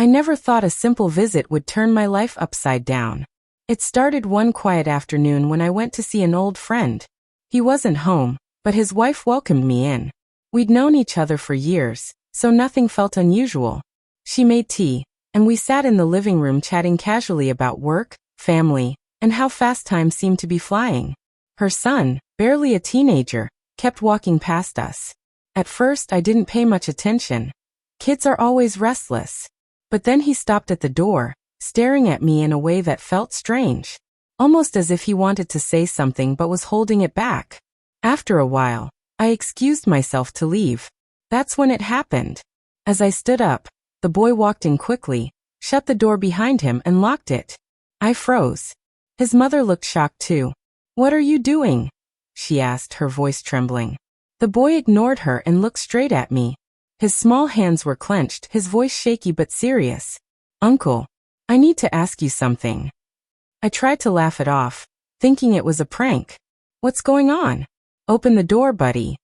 I never thought a simple visit would turn my life upside down. It started one quiet afternoon when I went to see an old friend. He wasn't home, but his wife welcomed me in. We'd known each other for years, so nothing felt unusual. She made tea, and we sat in the living room chatting casually about work, family, and how fast time seemed to be flying. Her son, barely a teenager, kept walking past us. At first I didn't pay much attention. Kids are always restless. But then he stopped at the door, staring at me in a way that felt strange. Almost as if he wanted to say something but was holding it back. After a while, I excused myself to leave. That's when it happened. As I stood up, the boy walked in quickly, shut the door behind him and locked it. I froze. His mother looked shocked too. "What are you doing?" she asked, her voice trembling. The boy ignored her and looked straight at me. His small hands were clenched, his voice shaky but serious. "Uncle, I need to ask you something." I tried to laugh it off, thinking it was a prank. "What's going on? Open the door, buddy."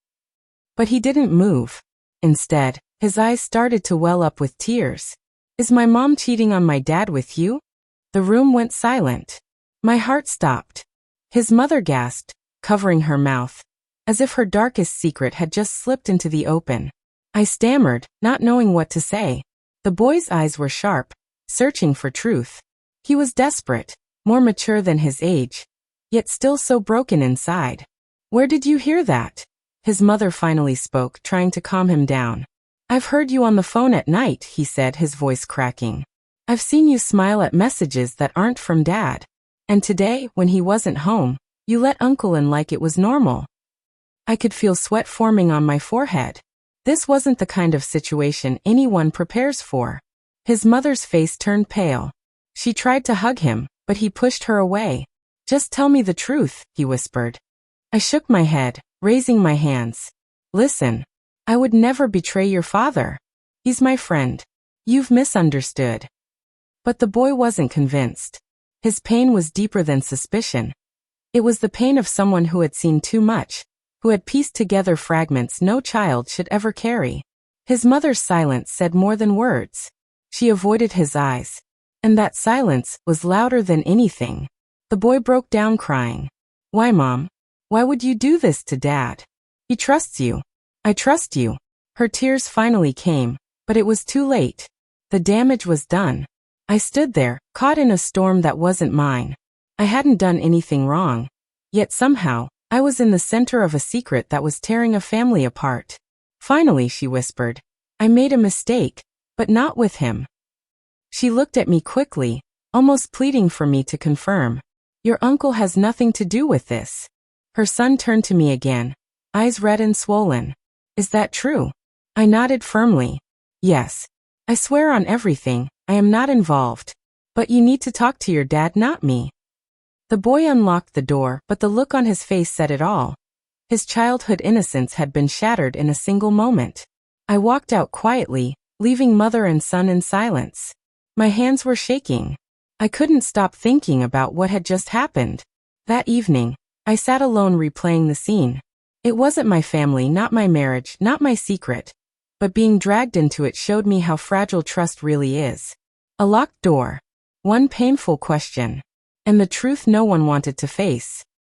But he didn't move. Instead, his eyes started to well up with tears. "Is my mom cheating on my dad with you?" The room went silent. My heart stopped. His mother gasped, covering her mouth, as if her darkest secret had just slipped into the open. I stammered, not knowing what to say. The boy's eyes were sharp, searching for truth. He was desperate, more mature than his age, yet still so broken inside. "Where did you hear that?" His mother finally spoke, trying to calm him down. "I've heard you on the phone at night," he said, his voice cracking. "I've seen you smile at messages that aren't from Dad. And today, when he wasn't home, you let Uncle in like it was normal." I could feel sweat forming on my forehead. This wasn't the kind of situation anyone prepares for. His mother's face turned pale. She tried to hug him, but he pushed her away. "Just tell me the truth," he whispered. I shook my head, raising my hands. "Listen, I would never betray your father. He's my friend. You've misunderstood." But the boy wasn't convinced. His pain was deeper than suspicion. It was the pain of someone who had seen too much, who had pieced together fragments no child should ever carry. His mother's silence said more than words. She avoided his eyes. And that silence was louder than anything. The boy broke down crying. "Why, Mom? Why would you do this to Dad? He trusts you. I trust you." Her tears finally came, but it was too late. The damage was done. I stood there, caught in a storm that wasn't mine. I hadn't done anything wrong. Yet somehow, I was in the center of a secret that was tearing a family apart. "Finally," she whispered, "I made a mistake, but not with him." She looked at me quickly, almost pleading for me to confirm. "Your uncle has nothing to do with this." Her son turned to me again, eyes red and swollen. "Is that true?" I nodded firmly. "Yes. I swear on everything, I am not involved. But you need to talk to your dad, not me." The boy unlocked the door, but the look on his face said it all. His childhood innocence had been shattered in a single moment. I walked out quietly, leaving mother and son in silence. My hands were shaking. I couldn't stop thinking about what had just happened. That evening, I sat alone replaying the scene. It wasn't my family, not my marriage, not my secret. But being dragged into it showed me how fragile trust really is. A locked door. One painful question. And the truth no one wanted to face.